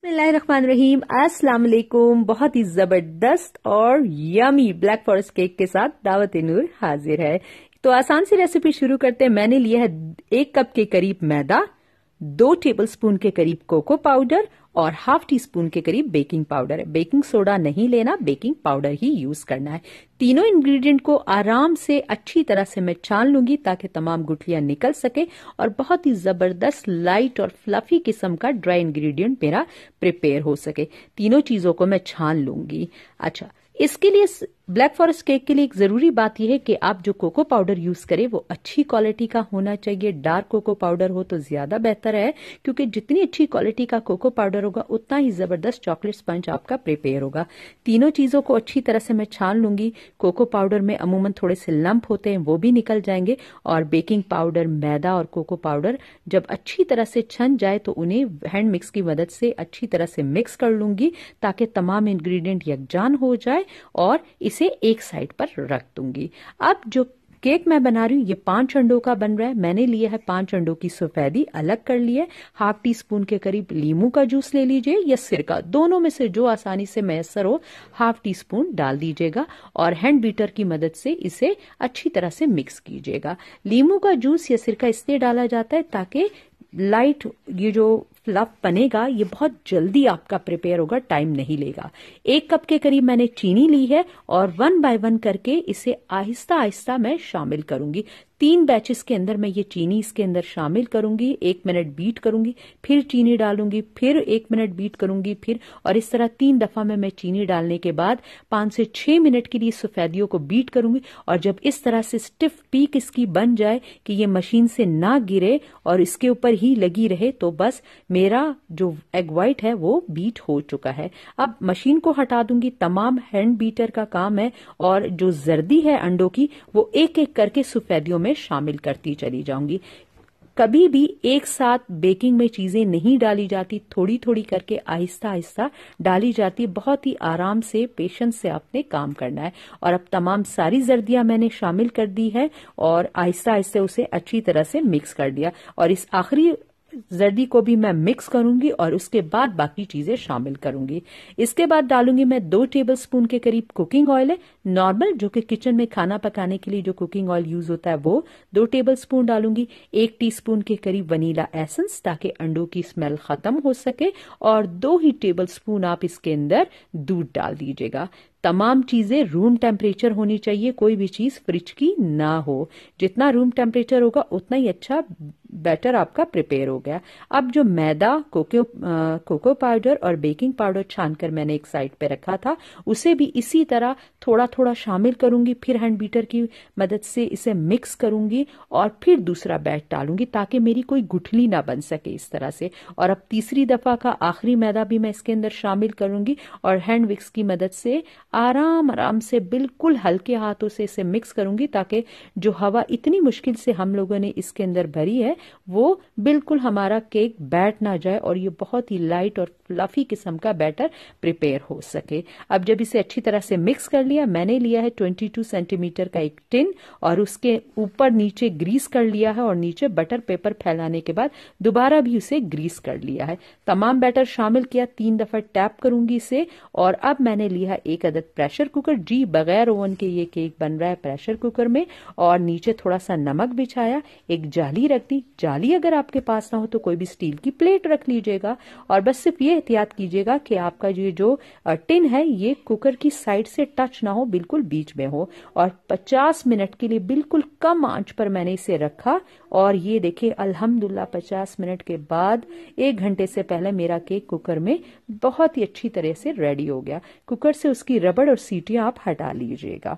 बिस्मिल्लाहिर्रहमानिर्रहीम। अस्सलाम वालेकुम। बहुत ही जबरदस्त और यमी ब्लैक फॉरेस्ट केक के साथ दावत नूर हाजिर है। तो आसान सी रेसिपी शुरू करते हैं। मैंने लिया है 1 कप के करीब मैदा, 2 टेबलस्पून के करीब कोको पाउडर और हाफ टी स्पून के करीब बेकिंग पाउडर है। बेकिंग सोडा नहीं लेना, बेकिंग पाउडर ही यूज करना है। तीनों इंग्रेडिएंट को आराम से अच्छी तरह से मैं छान लूंगी ताकि तमाम गुठलियां निकल सके और बहुत ही जबरदस्त लाइट और फ्लफी किस्म का ड्राई इंग्रेडिएंट मेरा प्रिपेयर हो सके। तीनों चीजों को मैं छान लूंगी। अच्छा, इसके लिए ब्लैक फॉरेस्ट केक के लिए एक जरूरी बात यह है कि आप जो कोको पाउडर यूज करें वो अच्छी क्वालिटी का होना चाहिए। डार्क कोको पाउडर हो तो ज्यादा बेहतर है, क्योंकि जितनी अच्छी क्वालिटी का कोको पाउडर होगा उतना ही जबरदस्त चॉकलेट स्पंज आपका प्रिपेयर होगा। तीनों चीजों को अच्छी तरह से मैं छान लूंगी। कोको पाउडर में अमूमन थोड़े से लंप होते हैं, वो भी निकल जाएंगे। और बेकिंग पाउडर, मैदा और कोको पाउडर जब अच्छी तरह से छन जाए तो उन्हें हैंड मिक्स की मदद से अच्छी तरह से मिक्स कर लूंगी ताकि तमाम इंग्रेडिएंट यकजान हो जाए और इसे एक साइड पर रख दूंगी। अब जो केक मैं बना रही हूँ ये 5 अंडों का बन रहा है। मैंने लिया है 5 अंडों की सफेदी अलग कर ली है। हाफ टी स्पून के करीब लीमू का जूस ले लीजिए या सिरका, दोनों में से जो आसानी से मैसर हो हाफ टी स्पून डाल दीजिएगा और हैंड बीटर की मदद से इसे अच्छी तरह से मिक्स कीजिएगा। लीमू का जूस या सिरका इसलिए डाला जाता है ताकि लाइट ये जो फ्लफ बनेगा ये बहुत जल्दी आपका प्रिपेयर होगा, टाइम नहीं लेगा। 1 कप के करीब मैंने चीनी ली है और 1 बाय 1 करके इसे आहिस्ता आहिस्ता मैं शामिल करूंगी। 3 बैचेस के अंदर मैं ये चीनी इसके अंदर शामिल करूंगी। 1 मिनट बीट करूंगी, फिर चीनी डालूंगी, फिर 1 मिनट बीट करूंगी, फिर और इस तरह 3 दफा में मैं चीनी डालने के बाद 5 से 6 मिनट के लिए सफेदियों को बीट करूंगी। और जब इस तरह से स्टिफ पीक इसकी बन जाए कि ये मशीन से ना गिरे और इसके ऊपर ही लगी रहे तो बस मेरा जो एग व्हाइट है वो बीट हो चुका है। अब मशीन को हटा दूंगी। तमाम हैंड बीटर का काम है और जो जर्दी है अंडों की वो एक एक करके सफेदियों में शामिल करती चली जाऊंगी। कभी भी एक साथ बेकिंग में चीजें नहीं डाली जाती, थोड़ी थोड़ी करके आहिस्ता आहिस्ता डाली जाती। बहुत ही आराम से, पेशेंस से आपने काम करना है। और अब तमाम सारी जर्दियां मैंने शामिल कर दी है और आहिस्ता आहिस्ता उसे अच्छी तरह से मिक्स कर दिया। और इस आखिरी जर्दी को भी मैं मिक्स करूंगी और उसके बाद बाकी चीजें शामिल करूंगी। इसके बाद डालूंगी मैं 2 टेबलस्पून के करीब कुकिंग ऑयल है, नॉर्मल जो कि किचन में खाना पकाने के लिए जो कुकिंग ऑयल यूज होता है वो 2 टेबलस्पून डालूंगी। 1 टीस्पून के करीब वनीला एसेंस ताकि अंडों की स्मेल खत्म हो सके और 2 ही टेबलस्पून आप इसके अंदर दूध डाल दीजिएगा। तमाम चीजें रूम टेम्परेचर होनी चाहिए, कोई भी चीज फ्रिज की ना हो। जितना रूम टेम्परेचर होगा उतना ही अच्छा बैटर आपका प्रिपेयर हो गया। अब जो मैदा, कोको पाउडर और बेकिंग पाउडर छानकर मैंने एक साइड पे रखा था उसे भी इसी तरह थोड़ा थोड़ा शामिल करूंगी। फिर हैंड बीटर की मदद से इसे मिक्स करूंगी और फिर दूसरा बैच डालूंगी ताकि मेरी कोई गुठली ना बन सके इस तरह से। और अब तीसरी दफा का आखिरी मैदा भी मैं इसके अंदर शामिल करूंगी और हैंड विक्स की मदद से आराम आराम से बिल्कुल हल्के हाथों से इसे मिक्स करूंगी ताकि जो हवा इतनी मुश्किल से हम लोगों ने इसके अंदर भरी है वो बिल्कुल हमारा केक बैठ ना जाए और ये बहुत ही लाइट और फ्लफी किस्म का बैटर प्रिपेयर हो सके। अब जब इसे अच्छी तरह से मिक्स कर लिया, मैंने लिया है 22 सेंटीमीटर का एक टिन और उसके ऊपर नीचे ग्रीस कर लिया है और नीचे बटर पेपर फैलाने के बाद दोबारा भी उसे ग्रीस कर लिया है। तमाम बैटर शामिल किया, 3 दफा टैप करूंगी इसे। और अब मैंने लिया है 1 अदद प्रेशर कुकर। जी, बगैर ओवन के ये केक बन रहा है प्रेशर कुकर में। और नीचे थोड़ा सा नमक बिछाया, एक जाली रख दी। जाली अगर आपके पास ना हो तो कोई भी स्टील की प्लेट रख लीजिएगा। और बस सिर्फ ये एहतियात कीजिएगा कि आपका ये जो टिन है ये कुकर की साइड से टच ना हो, बिल्कुल बीच में हो। और 50 मिनट के लिए बिल्कुल कम आंच पर मैंने इसे रखा और ये देखिए अल्हम्दुलिल्लाह 50 मिनट के बाद 1 घंटे से पहले मेरा केक कुकर में बहुत ही अच्छी तरह से रेडी हो गया। कुकर से उसकी रबड़ और सीटियां आप हटा लीजिएगा।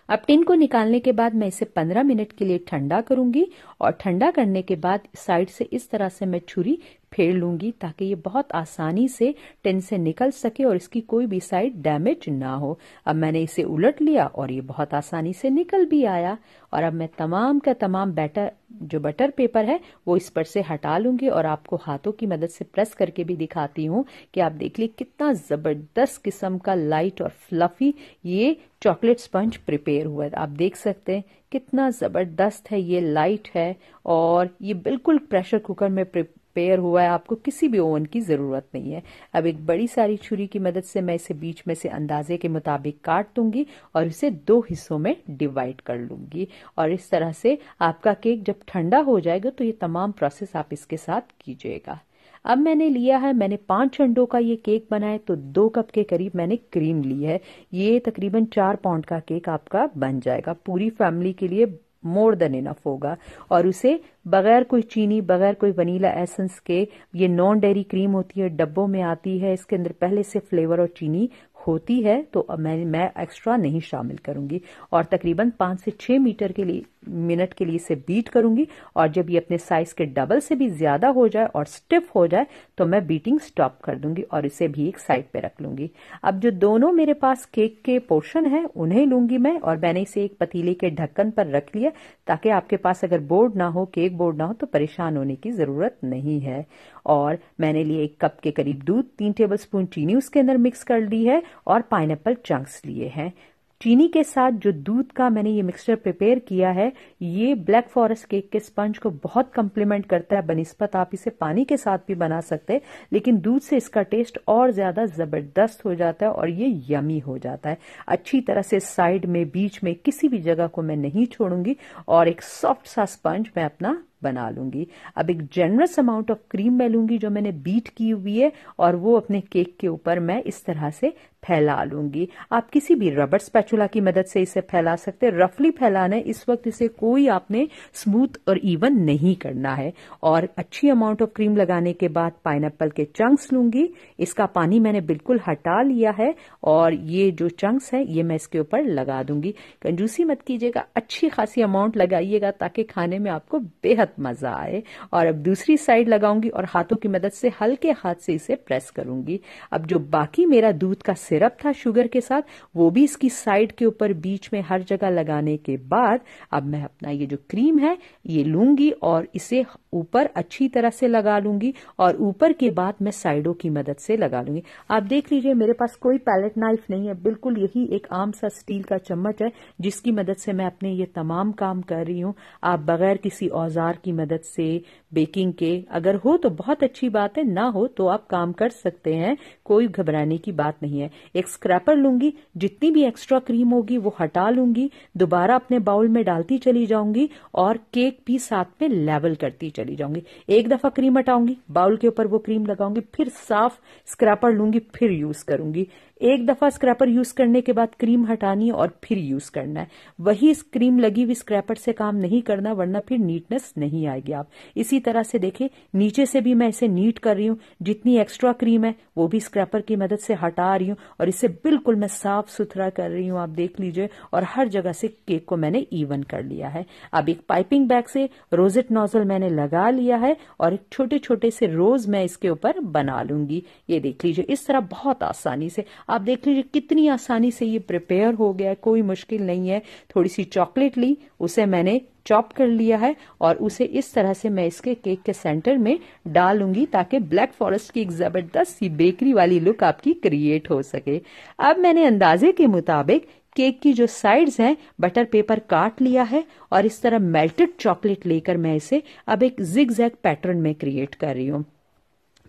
अब टिन को निकालने के बाद मैं इसे 15 मिनट के लिए ठंडा करूंगी और ठंडा करने के बाद साइड से इस तरह से मैं छुरी फेर लूंगी ताकि ये बहुत आसानी से टिन से निकल सके और इसकी कोई भी साइड डैमेज ना हो। अब मैंने इसे उलट लिया और ये बहुत आसानी से निकल भी आया। और अब मैं तमाम का तमाम बैटर जो बटर पेपर है वो इस पर से हटा लूंगी और आपको हाथों की मदद से प्रेस करके भी दिखाती हूँ कि आप देख लीजिए कितना जबरदस्त किस्म का लाइट और फ्लफी ये चॉकलेट स्पंज प्रिपेयर हुआ है। आप देख सकते हैं कितना जबरदस्त है, ये लाइट है और ये बिल्कुल प्रेशर कुकर में प्रिपेयर हुआ है, आपको किसी भी ओवन की जरूरत नहीं है। अब एक बड़ी सारी छुरी की मदद से मैं इसे बीच में से अंदाजे के मुताबिक काट दूंगी और इसे 2 हिस्सों में डिवाइड कर लूंगी। और इस तरह से आपका केक जब ठंडा हो जाएगा तो ये तमाम प्रोसेस आप इसके साथ कीजिएगा। अब मैंने 5 अंडों का ये केक बनाया, तो 2 कप के करीब मैंने क्रीम ली है। ये तकरीबन 4 पाउंड का केक आपका बन जाएगा, पूरी फैमिली के लिए मोर देन इनफ होगा। और उसे बगैर कोई चीनी, बगैर कोई वनीला एसेंस के, ये नॉन डेयरी क्रीम होती है, डब्बों में आती है, इसके अंदर पहले से फ्लेवर और चीनी होती है, तो मैं एक्स्ट्रा नहीं शामिल करूंगी। और तकरीबन 5 से 6 मिनट के लिए इसे बीट करूंगी। और जब ये अपने साइज के डबल से भी ज्यादा हो जाए और स्टिफ हो जाए तो मैं बीटिंग स्टॉप कर दूंगी और इसे भी एक साइड पे रख लूंगी। अब जो दोनों मेरे पास केक के पोर्शन है उन्हें लूंगी मैं, और मैंने इसे एक पतीले के ढक्कन पर रख लिया ताकि आपके पास अगर बोर्ड ना हो, केक बोर्ड ना हो, तो परेशान होने की जरूरत नहीं है। और मैंने लिए 1 कप के करीब दूध, 3 टेबलस्पून चीनी उसके अंदर मिक्स कर दी है और पाइनएप्पल चंक्स लिए हैं। चीनी के साथ जो दूध का मैंने ये मिक्सचर प्रिपेयर किया है, ये ब्लैक फॉरेस्ट केक के स्पंज को बहुत कम्प्लीमेंट करता है। बनिस्बत आप इसे पानी के साथ भी बना सकते हैं, लेकिन दूध से इसका टेस्ट और ज्यादा जबरदस्त हो जाता है और ये यमी हो जाता है। अच्छी तरह से साइड में, बीच में, किसी भी जगह को मैं नहीं छोड़ूंगी और एक सॉफ्ट सा स्पंज मैं अपना बना लूंगी। अब एक जनरस अमाउंट ऑफ क्रीम मैं लूंगी जो मैंने बीट की हुई है, और वो अपने केक के ऊपर मैं इस तरह से फैला लूंगी। आप किसी भी रबर स्पैचुला की मदद से इसे फैला सकते हैं। रफली फैलाना है इस वक्त, इसे कोई आपने स्मूथ और इवन नहीं करना है। और अच्छी अमाउंट ऑफ क्रीम लगाने के बाद पाइनएप्पल के चंक्स लूंगी। इसका पानी मैंने बिल्कुल हटा लिया है और ये जो चंक्स है ये मैं इसके ऊपर लगा दूंगी। कंजूसी मत कीजिएगा, अच्छी खासी अमाउंट लगाइएगा ताकि खाने में आपको बेहद मजा आए। और अब दूसरी साइड लगाऊंगी और हाथों की मदद से हल्के हाथ से इसे प्रेस करूंगी। अब जो बाकी मेरा दूध का सिरप था शुगर के साथ, वो भी इसकी साइड के ऊपर, बीच में, हर जगह लगाने के बाद अब मैं अपना ये जो क्रीम है ये लूंगी और इसे ऊपर अच्छी तरह से लगा लूंगी और ऊपर के बाद मैं साइडों की मदद से लगा लूंगी। आप देख लीजिए मेरे पास कोई पैलेट नाइफ नहीं है, बिल्कुल यही एक आम सा स्टील का चम्मच है जिसकी मदद से मैं अपने ये तमाम काम कर रही हूँ। आप बगैर किसी औजार की मदद से बेकिंग के, अगर हो तो बहुत अच्छी बात है, ना हो तो आप काम कर सकते हैं, कोई घबराने की बात नहीं है। एक स्क्रैपर लूंगी, जितनी भी एक्स्ट्रा क्रीम होगी वो हटा लूंगी, दोबारा अपने बाउल में डालती चली जाऊंगी और केक भी साथ में लेवल करती चली जाऊंगी। एक दफा क्रीम हटाऊंगी, बाउल के ऊपर वो क्रीम लगाऊंगी, फिर साफ स्क्रैपर लूंगी, फिर यूज करूंगी। एक दफा स्क्रैपर यूज करने के बाद क्रीम हटानी है और फिर यूज करना है। वही क्रीम लगी हुई स्क्रैपर से काम नहीं करना, वरना फिर नीटनेस नहीं आएगी। आप इसी तरह से देखिए, नीचे से भी मैं इसे नीट कर रही हूँ, जितनी एक्स्ट्रा क्रीम है वो भी स्क्रैपर की मदद से हटा रही हूँ और इसे बिल्कुल मैं साफ सुथरा कर रही हूँ। आप देख लीजिए, और हर जगह से केक को मैंने इवन कर लिया है। अब एक पाइपिंग बैग से रोजेट नोजल मैंने लगा लिया है और एक छोटे छोटे से रोज मैं इसके ऊपर बना लूंगी। ये देख लीजिए, इस तरह बहुत आसानी से, आप देख लीजिए कितनी आसानी से ये प्रिपेयर हो गया है, कोई मुश्किल नहीं है। थोड़ी सी चॉकलेट ली, उसे मैंने चॉप कर लिया है और उसे इस तरह से मैं इसके केक के सेंटर में डालूंगी ताकि ब्लैक फॉरेस्ट की एक जबरदस्त सी बेकरी वाली लुक आपकी क्रिएट हो सके। अब मैंने अंदाजे के मुताबिक केक की जो साइड्स हैं बटर पेपर काट लिया है और इस तरह मेल्टेड चॉकलेट लेकर मैं इसे अब एक जिगजैग पैटर्न में क्रिएट कर रही हूँ।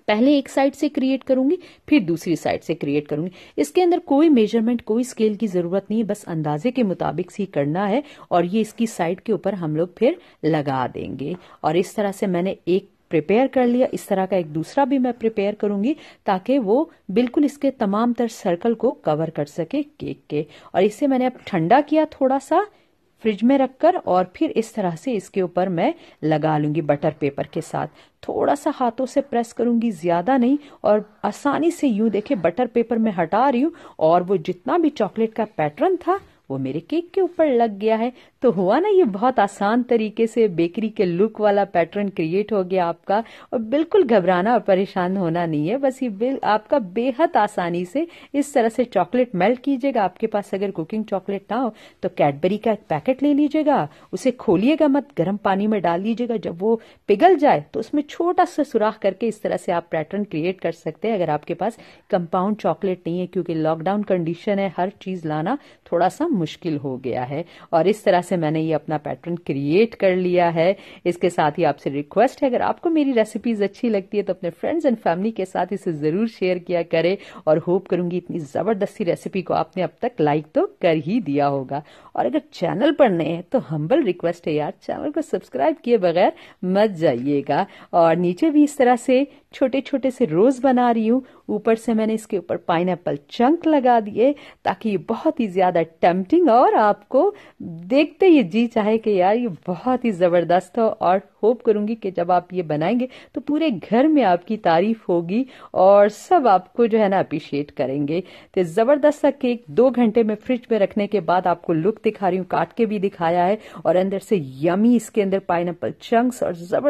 पहले एक साइड से क्रिएट करूंगी, फिर दूसरी साइड से क्रिएट करूंगी। इसके अंदर कोई मेजरमेंट, कोई स्केल की जरूरत नहीं है, बस अंदाजे के मुताबिक ही करना है और ये इसकी साइड के ऊपर हम लोग फिर लगा देंगे। और इस तरह से मैंने एक प्रिपेयर कर लिया, इस तरह का एक दूसरा भी मैं प्रिपेयर करूंगी ताकि वो बिल्कुल इसके तमाम तर सर्कल को कवर कर सके केक के। और इसे मैंने अब ठंडा किया थोड़ा सा फ्रिज में रखकर, और फिर इस तरह से इसके ऊपर मैं लगा लूंगी बटर पेपर के साथ। थोड़ा सा हाथों से प्रेस करूंगी, ज्यादा नहीं, और आसानी से यूं देखे बटर पेपर में हटा रही हूं और वो जितना भी चॉकलेट का पैटर्न था वो मेरे केक के ऊपर लग गया है। तो हुआ ना, ये बहुत आसान तरीके से बेकरी के लुक वाला पैटर्न क्रिएट हो गया आपका। और बिल्कुल घबराना और परेशान होना नहीं है, बस ये आपका बेहद आसानी से इस तरह से चॉकलेट मेल्ट कीजिएगा। आपके पास अगर कुकिंग चॉकलेट ना हो तो कैडबरी का एक पैकेट ले लीजिएगा, उसे खोलिएगा मत, गर्म पानी में डाल लीजिएगा। जब वो पिघल जाए तो उसमें छोटा सा सुराख करके इस तरह से आप पैटर्न क्रिएट कर सकते हैं। अगर आपके पास कंपाउंड चॉकलेट नहीं है, क्योंकि लॉकडाउन कंडीशन है, हर चीज लाना थोड़ा सा मुश्किल हो गया है। और इस तरह से मैंने ये अपना पैटर्न क्रिएट कर लिया है। इसके साथ ही आपसे रिक्वेस्ट है, अगर आपको मेरी रेसिपीज अच्छी लगती है तो अपने फ्रेंड्स एंड फैमिली के साथ इसे जरूर शेयर किया करें। और होप करूंगी इतनी जबरदस्ती रेसिपी को आपने अब तक लाइक तो कर ही दिया होगा। और अगर चैनल पर नए हैं तो हम्बल रिक्वेस्ट है यार, चैनल को सब्सक्राइब किए बगैर मत जाइएगा। और नीचे भी इस तरह से छोटे छोटे से रोज बना रही हूँ। ऊपर से मैंने इसके ऊपर पाइनएप्पल चंक लगा दिए ताकि ये बहुत ही ज्यादा टेम्पटिंग और आपको देखते ही जी चाहे कि यार ये बहुत ही जबरदस्त हो। और होप करूंगी कि जब आप ये बनाएंगे तो पूरे घर में आपकी तारीफ होगी और सब आपको जो है ना अप्रिशिएट करेंगे। तो जबरदस्त सा केक 2 घंटे में फ्रिज में रखने के बाद आपको लुक दिखा रही हूँ, काट के भी दिखाया है। और अंदर से यमी इसके अंदर पाइनएप्पल चंक्स और जबरदस्त